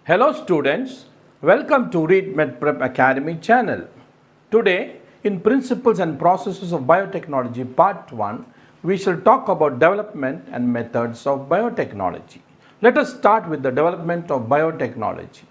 Hello students, welcome to Read Medprep Academy channel. Today in Principles and Processes of Biotechnology Part 1, we shall talk about development and methods of biotechnology. Let us start with the development of biotechnology.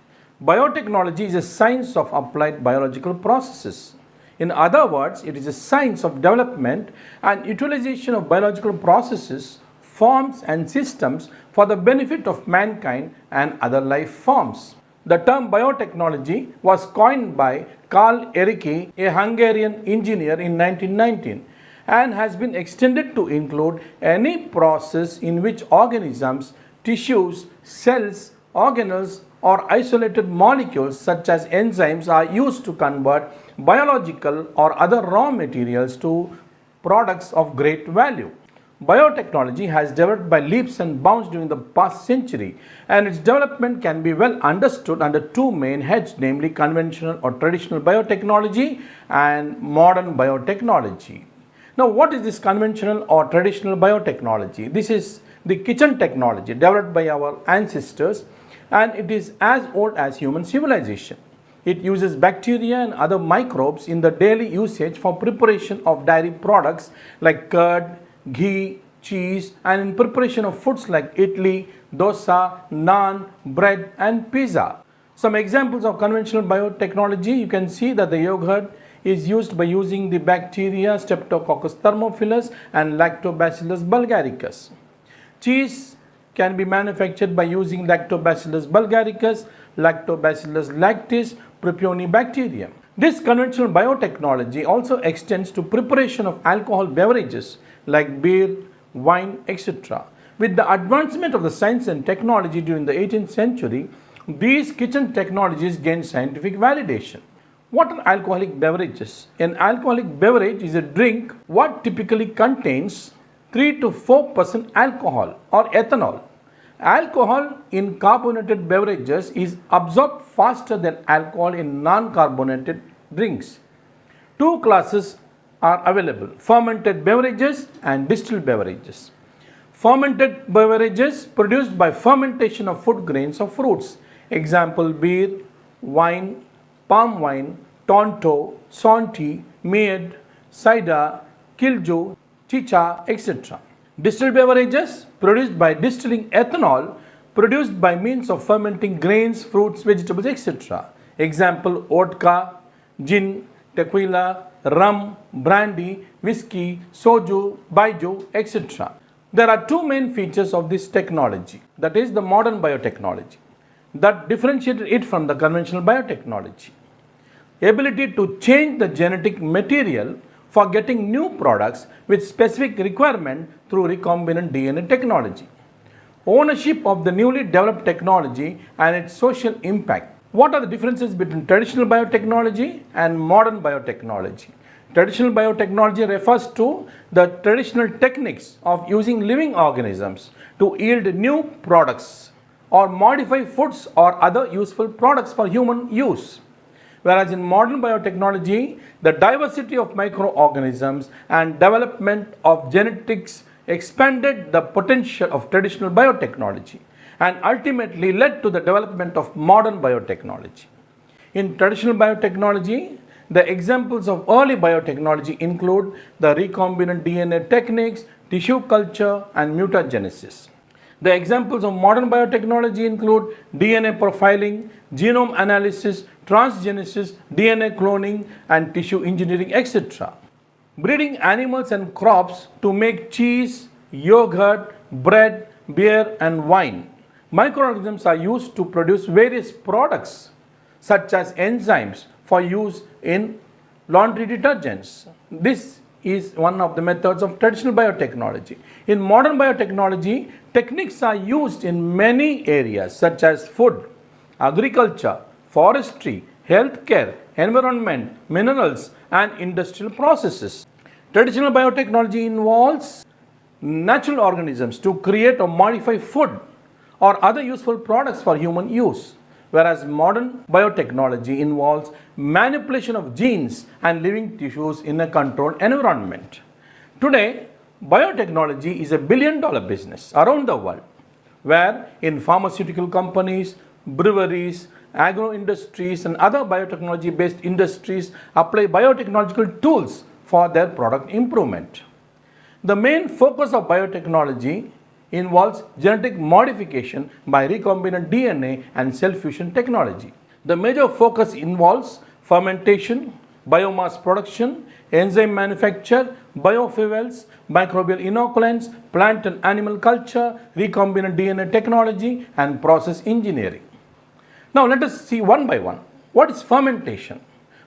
Biotechnology is a science of applied biological processes. In other words, it is a science of development and utilization of biological processes, forms and systems for the benefit of mankind and other life forms. The term biotechnology was coined by Carl Erecke, a Hungarian engineer in 1919, and has been extended to include any process in which organisms, tissues, cells, organelles or isolated molecules such as enzymes are used to convert biological or other raw materials to products of great value. Biotechnology has developed by leaps and bounds during the past century, and its development can be well understood under two main heads, namely conventional or traditional biotechnology and modern biotechnology. Now, what is this conventional or traditional biotechnology? This is the kitchen technology developed by our ancestors, and it is as old as human civilization. It uses bacteria and other microbes in the daily usage for preparation of dairy products like curd, ghee, cheese, and in preparation of foods like idli, dosa, naan, bread, and pizza. Some examples of conventional biotechnology: you can see that the yogurt is used by using the bacteria Streptococcus thermophilus and Lactobacillus bulgaricus. Cheese can be manufactured by using Lactobacillus bulgaricus, Lactobacillus lactis, Propionibacterium. This conventional biotechnology also extends to preparation of alcohol beverages like beer, wine, etc. With the advancement of the science and technology during the 18th century, these kitchen technologies gained scientific validation. What are alcoholic beverages? An alcoholic beverage is a drink what typically contains 3 to 4% alcohol or ethanol. Alcohol in carbonated beverages is absorbed faster than alcohol in non-carbonated drinks. Two classes are available: fermented beverages and distilled beverages. Fermented beverages produced by fermentation of food grains or fruits. Example: beer, wine, palm wine, tonto, Santi, mead, cider, kilju, chicha, etc. Distilled beverages produced by distilling ethanol produced by means of fermenting grains, fruits, vegetables, etc. Example: vodka, gin, tequila, rum, brandy, whiskey, soju, baijiu, etc. There are two main features of this technology, that is the modern biotechnology, that differentiated it from the conventional biotechnology. Ability to change the genetic material for getting new products with specific requirement through recombinant DNA technology. Ownership of the newly developed technology and its social impact. What are the differences between traditional biotechnology and modern biotechnology? Traditional biotechnology refers to the traditional techniques of using living organisms to yield new products or modify foods or other useful products for human use. Whereas in modern biotechnology, the diversity of microorganisms and development of genetics expanded the potential of traditional biotechnology and ultimately led to the development of modern biotechnology. In traditional biotechnology, the examples of early biotechnology include the recombinant DNA techniques, tissue culture, and mutagenesis. The examples of modern biotechnology include DNA profiling, genome analysis, transgenesis, DNA cloning, and tissue engineering, etc. Breeding animals and crops to make cheese, yogurt, bread, beer, and wine. Microorganisms are used to produce various products such as enzymes for use in laundry detergents. This is one of the methods of traditional biotechnology. In modern biotechnology, techniques are used in many areas such as food, agriculture, forestry, healthcare, environment, minerals, and industrial processes. Traditional biotechnology involves natural organisms to create or modify food or other useful products for human use, whereas modern biotechnology involves manipulation of genes and living tissues in a controlled environment. Today, biotechnology is a billion-dollar business around the world, where in pharmaceutical companies, breweries, agro industries, and other biotechnology based industries apply biotechnological tools for their product improvement. The main focus of biotechnology involves genetic modification by recombinant DNA and cell fusion technology. The major focus involves fermentation, biomass production, enzyme manufacture, biofuels, microbial inoculants, plant and animal culture, recombinant DNA technology, and process engineering. Now let us see one by one. What is fermentation?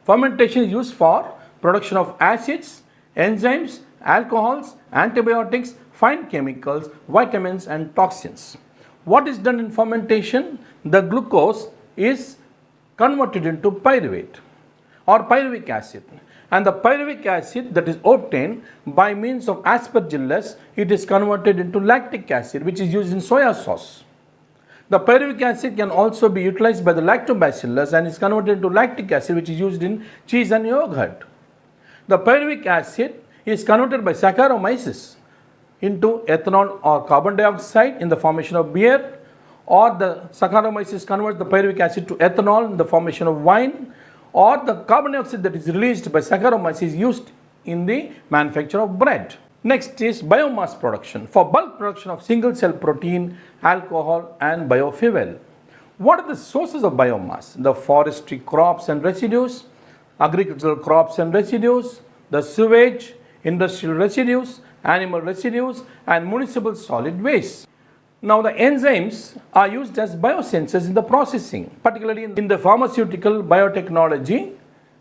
Fermentation is used for production of acids, enzymes, alcohols, antibiotics, fine chemicals, vitamins, and toxins. What is done in fermentation? The glucose is converted into pyruvate or pyruvic acid, and the pyruvic acid that is obtained by means of aspergillus, it is converted into lactic acid, which is used in soya sauce. The pyruvic acid can also be utilized by the lactobacillus and is converted into lactic acid, which is used in cheese and yogurt. The pyruvic acid is converted by Saccharomyces into ethanol or carbon dioxide in the formation of beer, or the Saccharomyces converts the pyruvic acid to ethanol in the formation of wine, or the carbon dioxide that is released by Saccharomyces is used in the manufacture of bread. Next is biomass production for bulk production of single cell protein, alcohol, and biofuel. What are the sources of biomass? The forestry crops and residues, agricultural crops and residues, the sewage, industrial residues, animal residues, and municipal solid waste. Now the enzymes are used as biosensors in the processing, particularly in the pharmaceutical biotechnology.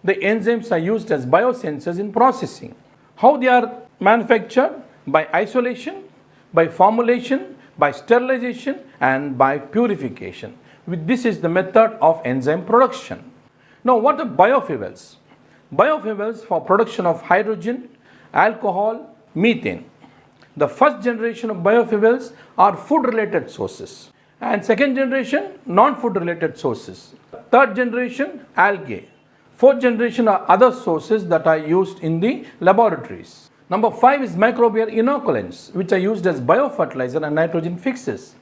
The enzymes are used as biosensors in processing. How they are manufactured? By isolation, by formulation, by sterilization, and by purification. This is the method of enzyme production. Now what are biofuels? Biofuels for production of hydrogen, alcohol, methane. The first generation of biofuels are food related sources, and second generation non-food related sources. Third generation algae. Fourth generation are other sources that are used in the laboratories. Number 5 is microbial inoculants, which are used as biofertilizer and nitrogen fixes.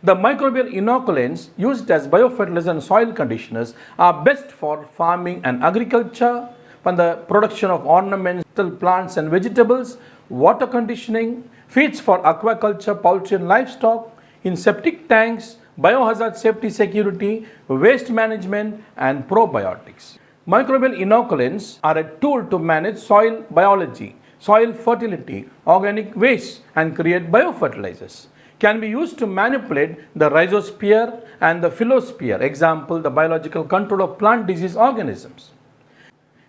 The microbial inoculants used as biofertilizer and soil conditioners are best for farming and agriculture, for the production of ornamental plants and vegetables, water conditioning, feeds for aquaculture, poultry and livestock, in septic tanks, biohazard safety security, waste management, and probiotics. Microbial inoculants are a tool to manage soil biology, soil fertility, organic waste, and create biofertilizers. Can be used to manipulate the rhizosphere and the philosphere, example, the biological control of plant disease organisms.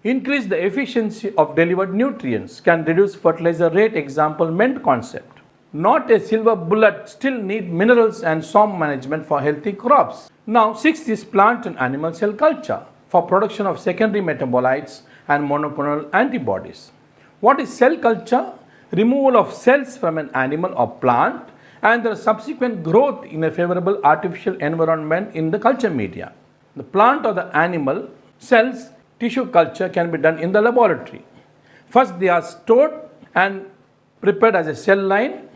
Increase the efficiency of delivered nutrients, can reduce fertilizer rate, example, MENT concept. Not a silver bullet, still need minerals and swarm management for healthy crops. Now 6th is plant and animal cell culture for production of secondary metabolites and monoclonal antibodies. What is cell culture? Removal of cells from an animal or plant and their subsequent growth in a favorable artificial environment in the culture media. The plant or the animal cells tissue culture can be done in the laboratory. First, they are stored and prepared as a cell line,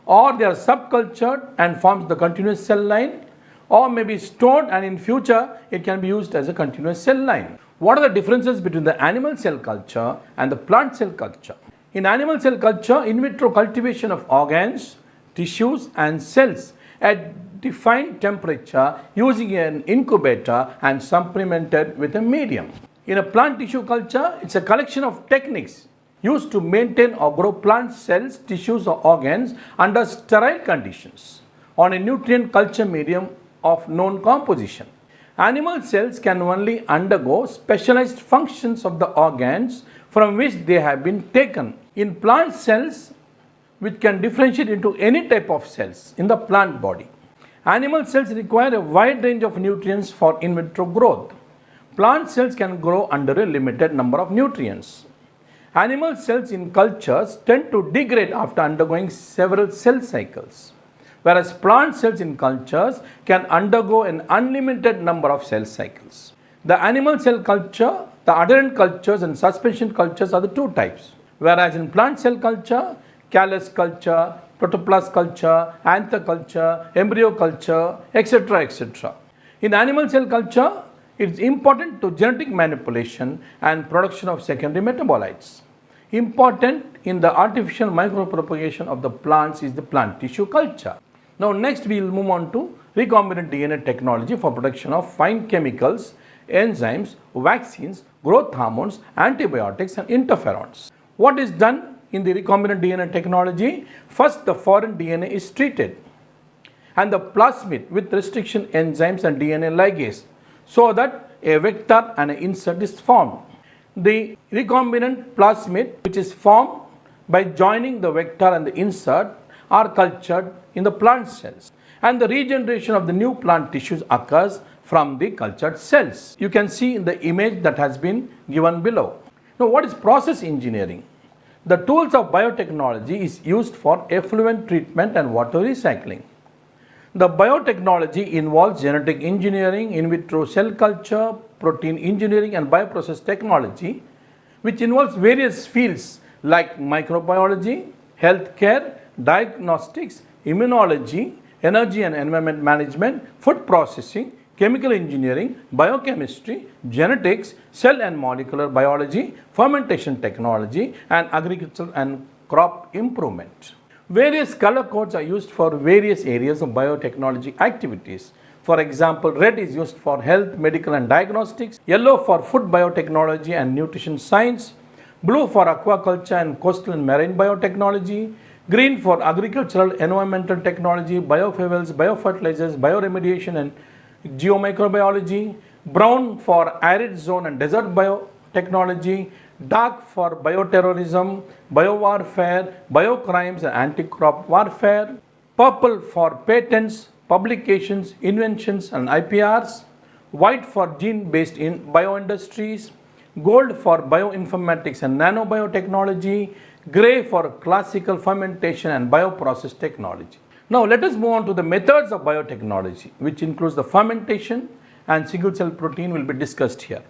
or they are subcultured and forms the continuous cell line, or may be stored and in future it can be used as a continuous cell line. What are the differences between the animal cell culture and the plant cell culture? In animal cell culture, in vitro cultivation of organs, tissues, and cells at defined temperature using an incubator and supplemented with a medium. In a plant tissue culture, it's a collection of techniques used to maintain or grow plant cells, tissues, or organs under sterile conditions on a nutrient culture medium of known composition. Animal cells can only undergo specialized functions of the organs from which they have been taken. In plant cells, which can differentiate into any type of cells in the plant body. Animal cells require a wide range of nutrients for in vitro growth. Plant cells can grow under a limited number of nutrients. Animal cells in cultures tend to degrade after undergoing several cell cycles, whereas plant cells in cultures can undergo an unlimited number of cell cycles. The animal cell culture, the adherent cultures and suspension cultures are the two types, whereas in plant cell culture, callus culture, protoplast culture, anther culture, embryo culture, etc. etc. In animal cell culture, it is important to genetic manipulation and production of secondary metabolites. Important in the artificial micropropagation of the plants is the plant tissue culture. Now next we will move on to recombinant DNA technology for production of fine chemicals, enzymes, vaccines, growth hormones, antibiotics and interferons. What is done in the recombinant DNA technology? First, the foreign DNA is treated and the plasmid with restriction enzymes and DNA ligase so that a vector and an insert is formed. The recombinant plasmid, which is formed by joining the vector and the insert, are cultured in the plant cells, and the regeneration of the new plant tissues occurs from the cultured cells. You can see in the image that has been given below. Now, what is process engineering? The tools of biotechnology is used for effluent treatment and water recycling. The biotechnology involves genetic engineering, in vitro cell culture, protein engineering and bioprocess technology, which involves various fields like microbiology, healthcare, diagnostics, immunology, energy and environment management, food processing, chemical engineering, biochemistry, genetics, cell and molecular biology, fermentation technology, and agricultural and crop improvement. Various color codes are used for various areas of biotechnology activities. For example, red is used for health, medical and diagnostics, yellow for food biotechnology and nutrition science, blue for aquaculture and coastal and marine biotechnology, green for agricultural environmental technology, biofuels, biofertilizers, bioremediation and geomicrobiology, brown for arid zone and desert biotechnology, dark for bioterrorism, biowarfare, biocrimes and anti-crop warfare, purple for patents, publications, inventions and IPRs, white for gene-based bioindustries, gold for bioinformatics and nanobiotechnology, grey for classical fermentation and bioprocess technology. Now let us move on to the methods of biotechnology, which includes the fermentation and single cell protein will be discussed here.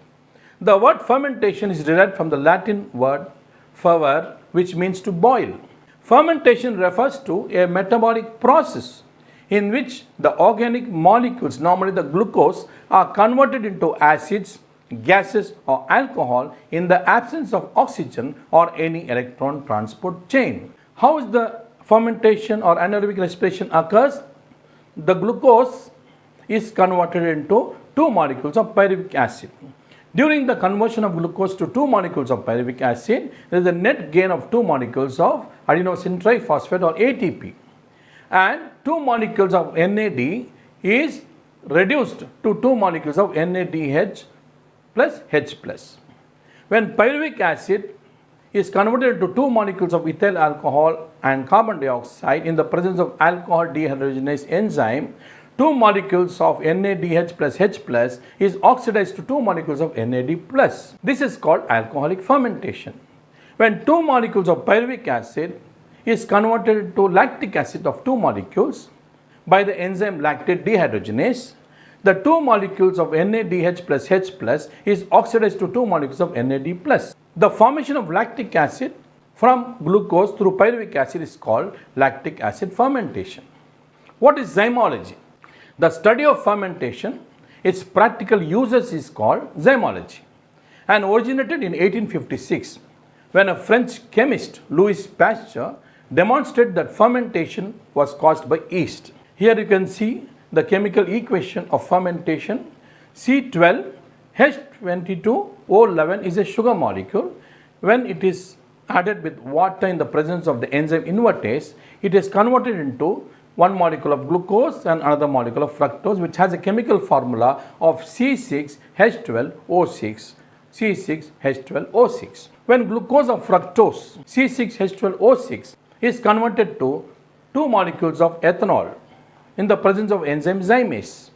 The word fermentation is derived from the Latin word fervere, which means to boil. Fermentation refers to a metabolic process in which the organic molecules, normally the glucose, are converted into acids, gases or alcohol in the absence of oxygen or any electron transport chain. How is the fermentation or anaerobic respiration occurs? The glucose is converted into 2 molecules of pyruvic acid. During the conversion of glucose to 2 molecules of pyruvic acid, there is a net gain of 2 molecules of adenosine triphosphate or ATP, and 2 molecules of NAD is reduced to 2 molecules of NADH plus H+. When pyruvic acid is converted to 2 molecules of ethyl alcohol and carbon dioxide in the presence of alcohol dehydrogenase enzyme, 2 molecules of NADH plus H plus is oxidized to 2 molecules of NAD plus. This is called alcoholic fermentation. When 2 molecules of pyruvic acid is converted to lactic acid of 2 molecules by the enzyme lactate dehydrogenase, the 2 molecules of NADH plus H plus is oxidized to 2 molecules of NAD plus. The formation of lactic acid from glucose through pyruvic acid is called lactic acid fermentation. What is zymology? The study of fermentation, its practical uses is called zymology, and originated in 1856 when a French chemist, Louis Pasteur, demonstrated that fermentation was caused by yeast. Here you can see the chemical equation of fermentation. C12H22O11 is a sugar molecule. When it is added with water in the presence of the enzyme invertase, it is converted into 1 molecule of glucose and another molecule of fructose, which has a chemical formula of C6H12O6, C6H12O6. When glucose of fructose, C6H12O6, is converted to 2 molecules of ethanol in the presence of enzyme zymase,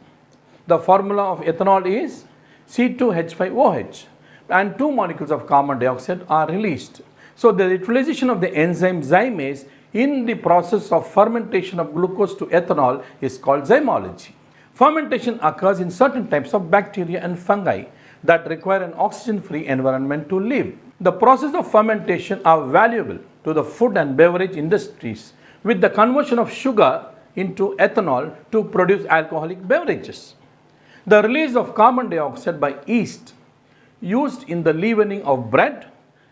the formula of ethanol is C2H5OH, and 2 molecules of carbon dioxide are released. So the utilization of the enzyme zymase in the process of fermentation of glucose to ethanol is called zymology. Fermentation occurs in certain types of bacteria and fungi that require an oxygen-free environment to live. The process of fermentation are valuable to the food and beverage industries with the conversion of sugar into ethanol to produce alcoholic beverages. The release of carbon dioxide by yeast used in the leavening of bread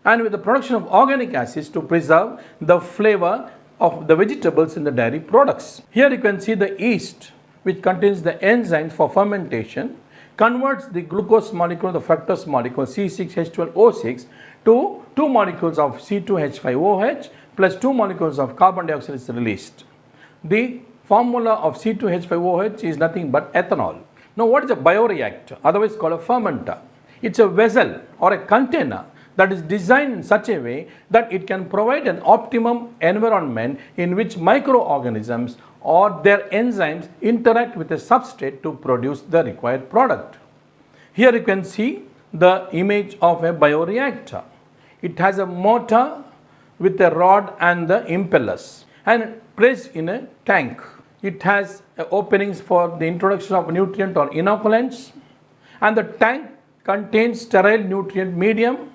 and with the production of organic acids to preserve the flavor of the vegetables in the dairy products. Here you can see the yeast, which contains the enzymes for fermentation, converts the glucose molecule, the fructose molecule C6H12O6 to 2 molecules of C2H5OH plus 2 molecules of carbon dioxide is released. The formula of C2H5OH is nothing but ethanol. Now what is a bioreactor, otherwise called a fermenter? It's a vessel or a container that is designed in such a way that it can provide an optimum environment in which microorganisms or their enzymes interact with a substrate to produce the required product. Here you can see the image of a bioreactor. It has a motor with a rod and the impellers and placed in a tank. It has openings for the introduction of nutrient or inoculants, and the tank contains sterile nutrient medium,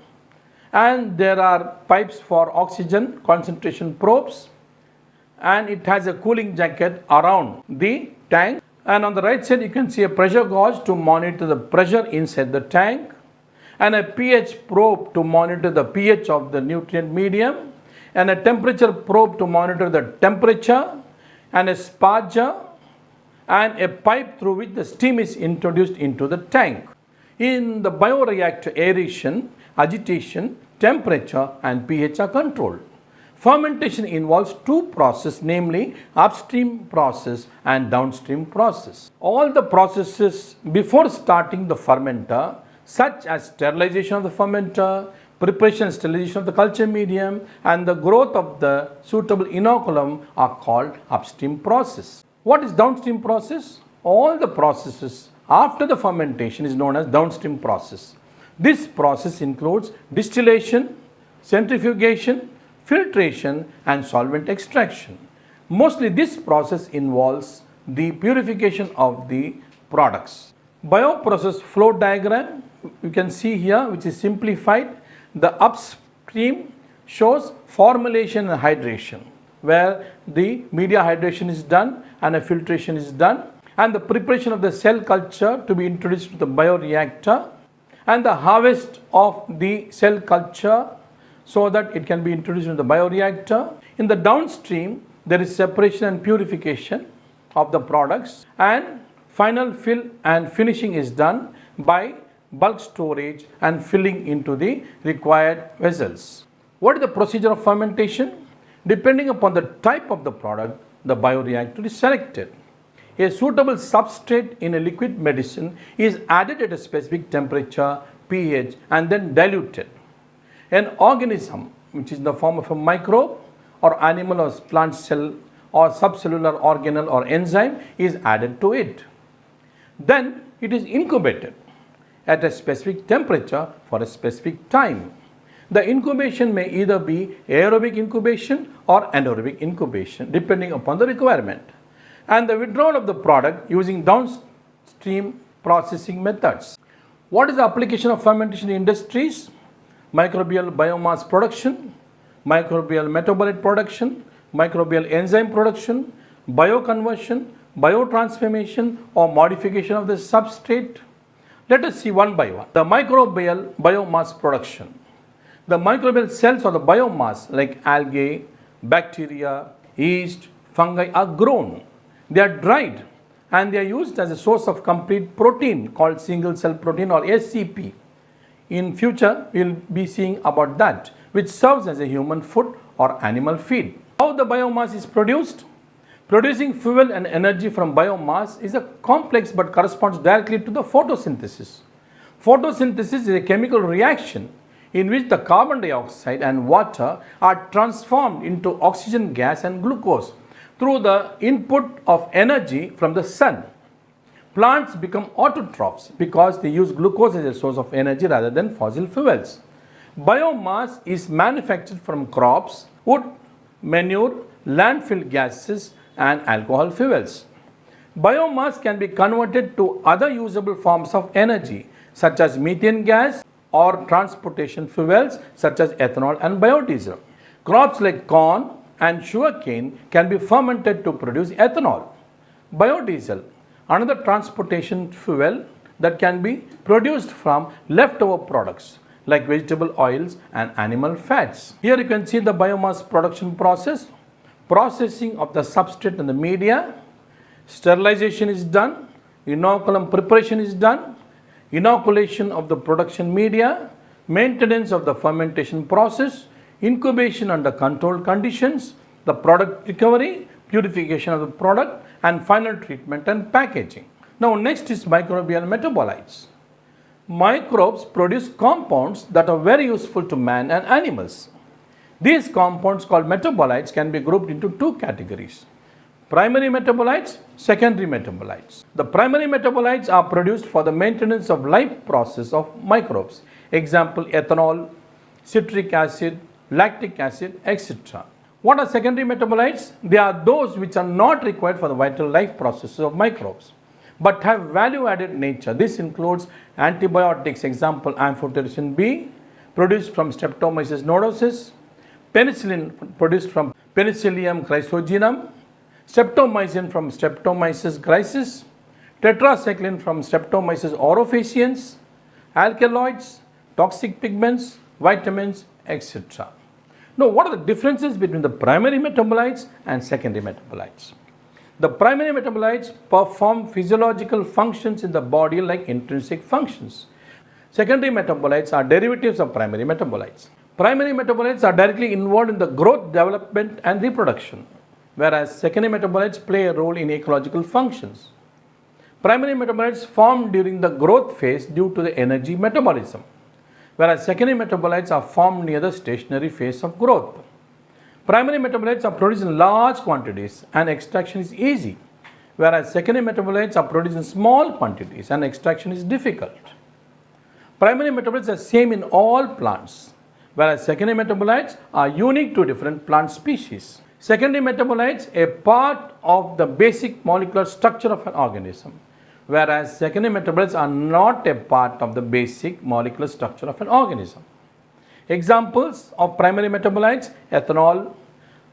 and there are pipes for oxygen concentration probes, and it has a cooling jacket around the tank, and on the right side you can see a pressure gauge to monitor the pressure inside the tank, and a pH probe to monitor the pH of the nutrient medium, and a temperature probe to monitor the temperature, and a sparger, and a pipe through which the steam is introduced into the tank. In the bioreactor, aeration, agitation, temperature and pH are controlled. Fermentation involves two processes, namely upstream process and downstream process. All the processes before starting the fermenter, such as sterilization of the fermenter, preparation and sterilization of the culture medium, and the growth of the suitable inoculum are called upstream process. What is downstream process? All the processes after the fermentation is known as downstream process. This process includes distillation, centrifugation, filtration and solvent extraction. Mostly this process involves the purification of the products. Bioprocess flow diagram you can see here, which is simplified. The upstream shows formulation and hydration, where the media hydration is done and a filtration is done, and the preparation of the cell culture to be introduced to the bioreactor, and the harvest of the cell culture so that it can be introduced into the bioreactor. In the downstream, there is separation and purification of the products, and final fill and finishing is done by bulk storage and filling into the required vessels. What is the procedure of fermentation? Depending upon the type of the product, the bioreactor is selected. A suitable substrate in a liquid medicine is added at a specific temperature, pH, and then diluted. An organism, which is in the form of a microbe or animal or plant cell or subcellular organelle or enzyme, is added to it. Then it is incubated at a specific temperature for a specific time. The incubation may either be aerobic incubation or anaerobic incubation, depending upon the requirement, and the withdrawal of the product using downstream processing methods. What is the application of fermentation in industries? Microbial biomass production, microbial metabolite production, microbial enzyme production, bioconversion, biotransformation or modification of the substrate. Let us see one by one. The microbial biomass production. The microbial cells or the biomass like algae, bacteria, yeast, fungi are grown. They are dried and they are used as a source of complete protein called single cell protein or SCP. In future, we will be seeing about that, which serves as a human food or animal feed. How the biomass is produced? Producing fuel and energy from biomass is a complex but corresponds directly to the photosynthesis. Photosynthesis is a chemical reaction in which the carbon dioxide and water are transformed into oxygen gas and glucose through the input of energy from the sun. Plants become autotrophs because they use glucose as a source of energy rather than fossil fuels. Biomass is manufactured from crops, wood, manure, landfill gases, and alcohol fuels. Biomass can be converted to other usable forms of energy such as methane gas or transportation fuels such as ethanol and biodiesel. Crops like corn and sugarcane can be fermented to produce ethanol. Biodiesel, another transportation fuel, that can be produced from leftover products like vegetable oils and animal fats. Here you can see the biomass production process, processing of the substrate and the media, sterilization is done, inoculum preparation is done, inoculation of the production media, maintenance of the fermentation process, incubation under controlled conditions, the product recovery, purification of the product, and final treatment and packaging. Now next is microbial metabolites. Microbes produce compounds that are very useful to man and animals. These compounds called metabolites can be grouped into two categories: primary metabolites, secondary metabolites. The primary metabolites are produced for the maintenance of life process of microbes. Example, ethanol, citric acid, lactic acid, etc. What are secondary metabolites? They are those which are not required for the vital life processes of microbes, but have value-added nature. This includes antibiotics, example, amphotericin B, produced from Streptomyces nodosus, penicillin produced from Penicillium chrysogenum, streptomycin from Streptomyces griseus, tetracycline from Streptomyces aurofaciens, alkaloids, toxic pigments, vitamins, etc. Now, what are the differences between the primary metabolites and secondary metabolites? The primary metabolites perform physiological functions in the body like intrinsic functions. Secondary metabolites are derivatives of primary metabolites. Primary metabolites are directly involved in the growth, development, and reproduction, whereas secondary metabolites play a role in ecological functions. Primary metabolites form during the growth phase due to the energy metabolism, whereas secondary metabolites are formed near the stationary phase of growth. Primary metabolites are produced in large quantities and extraction is easy, whereas secondary metabolites are produced in small quantities and extraction is difficult. Primary metabolites are same in all plants, whereas secondary metabolites are unique to different plant species. Secondary metabolites a part of the basic molecular structure of an organism, whereas secondary metabolites are not a part of the basic molecular structure of an organism. Examples of primary metabolites: ethanol,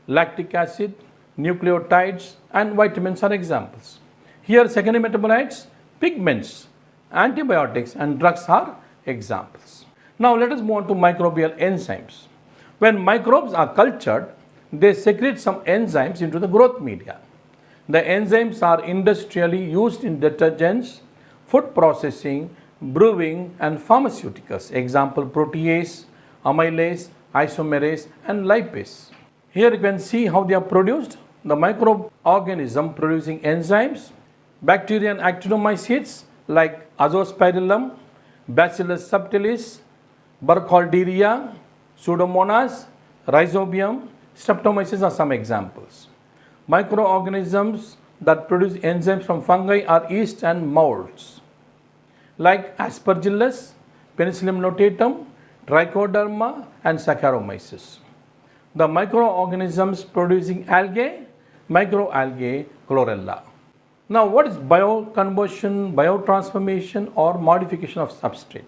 lactic acid, nucleotides, and vitamins are examples. Here secondary metabolites, pigments, antibiotics, and drugs are examples. Now let us move on to microbial enzymes. When microbes are cultured, they secrete some enzymes into the growth media. The enzymes are industrially used in detergents, food processing, brewing, and pharmaceuticals. Example, protease, amylase, isomerase, and lipase. Here you can see how they are produced. The microorganism producing enzymes, bacteria and actinomycetes like Azospirillum, Bacillus subtilis, Burkholderia, Pseudomonas, Rhizobium, Streptomyces are some examples. Microorganisms that produce enzymes from fungi are yeast and molds like Aspergillus, Penicillium notatum, Trichoderma, and Saccharomyces. The microorganisms producing algae, microalgae, chlorella. Now, what is bioconversion, biotransformation, or modification of substrate?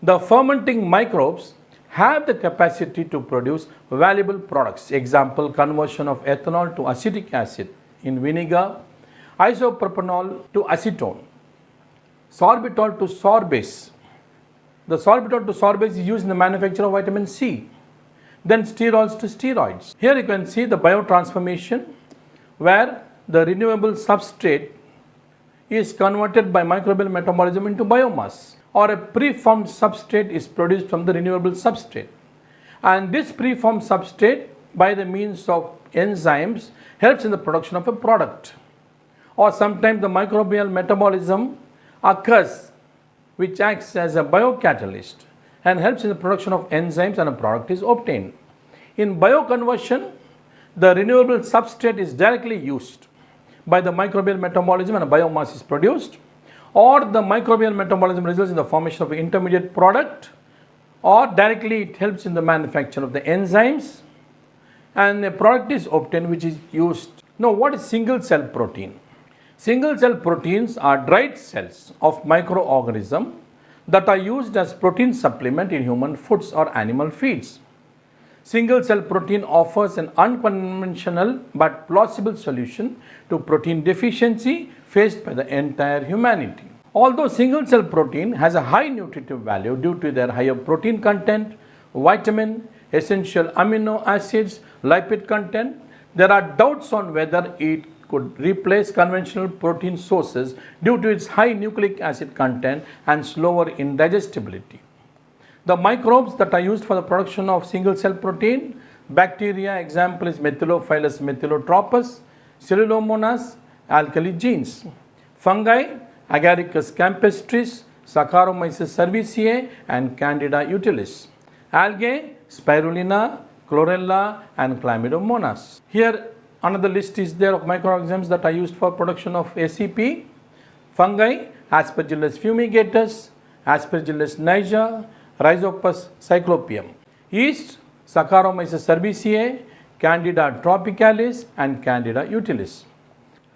The fermenting microbes have the capacity to produce valuable products. Example, conversion of ethanol to acetic acid in vinegar, isopropanol to acetone, sorbitol to sorbase. The sorbitol to sorbase is used in the manufacture of vitamin C. Then sterols to steroids. Here you can see the biotransformation where the renewable substrate is converted by microbial metabolism into biomass, or a preformed substrate is produced from the renewable substrate. And this preformed substrate, by the means of enzymes, helps in the production of a product. Or sometimes the microbial metabolism occurs, which acts as a biocatalyst and helps in the production of enzymes, and a product is obtained. In bioconversion, the renewable substrate is directly used by the microbial metabolism and a biomass is produced, or the microbial metabolism results in the formation of an intermediate product, or directly it helps in the manufacture of the enzymes and a product is obtained which is used. Now, what is single cell protein? Single cell proteins are dried cells of microorganisms that are used as protein supplement in human foods or animal feeds. Single cell protein offers an unconventional but plausible solution to protein deficiency faced by the entire humanity. Although single cell protein has a high nutritive value due to their higher protein content, vitamin, essential amino acids, lipid content, there are doubts on whether it could replace conventional protein sources due to its high nucleic acid content and slower indigestibility. The microbes that are used for the production of single cell protein, bacteria, example is Methylophilus methylotropus, Cellulomonas, alkali genes. Fungi, Agaricus campestris, Saccharomyces cerevisiae and Candida utilis. Algae, Spirulina, Chlorella and Chlamydomonas. Here another list is there of microorganisms that are used for production of SCP. Fungi, Aspergillus fumigatus, Aspergillus niger, Rhizopus cyclopeum. Yeast, Saccharomyces cerevisiae, Candida tropicalis and Candida utilis.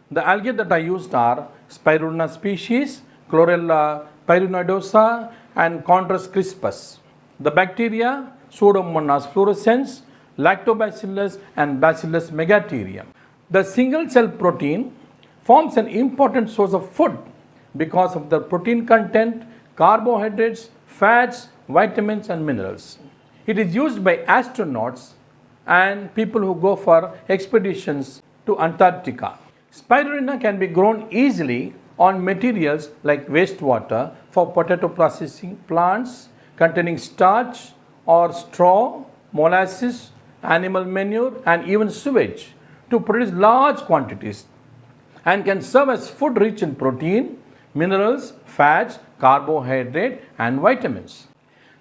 The algae that are used are Spirulina species, Chlorella pyrenoidosa and Chondrus crispus. The bacteria, Pseudomonas fluorescens, Lactobacillus and Bacillus megaterium. The single cell protein forms an important source of food because of the protein content, carbohydrates, fats, vitamins and minerals. It is used by astronauts and people who go for expeditions to Antarctica. Spirulina can be grown easily on materials like wastewater for potato processing plants containing starch or straw, molasses, animal manure and even sewage to produce large quantities and can serve as food rich in protein, minerals, fats, carbohydrate and vitamins.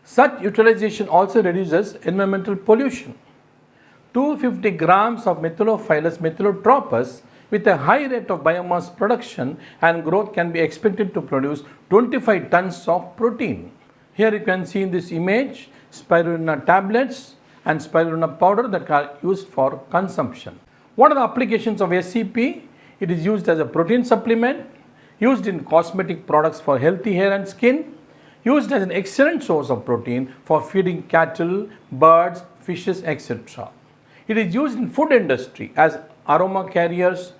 Such utilization also reduces environmental pollution. 250 grams of Methylophilus methylotropus with a high rate of biomass production and growth can be expected to produce 25 tons of protein. Here you can see in this image spirulina tablets and spirulina powder that are used for consumption. What are the applications of SCP? It is used as a protein supplement, used in cosmetic products for healthy hair and skin, used as an excellent source of protein for feeding cattle, birds, fishes, etc. It is used in food industry as aroma carriers,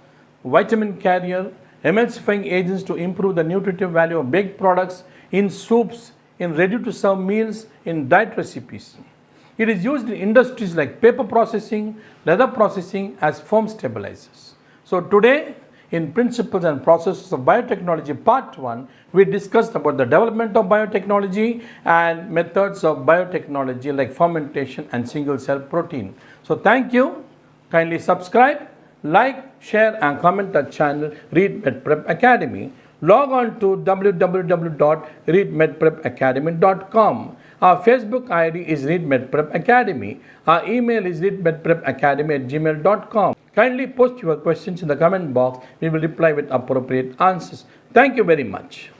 vitamin carrier, emulsifying agents to improve the nutritive value of baked products, in soups, in ready-to-serve meals, in diet recipes. It is used in industries like paper processing, leather processing as foam stabilizers. So today, in Principles and Processes of Biotechnology Part 1, we discussed about the development of biotechnology and methods of biotechnology like fermentation and single cell protein. So thank you. Kindly subscribe, like, share and comment our channel Read Medprep Academy. Log on to www.readmedprepacademy.com. Our Facebook ID is Read Medprep Academy. Our email is readmedprepacademy@gmail.com. Kindly post your questions in the comment box. We will reply with appropriate answers. Thank you very much.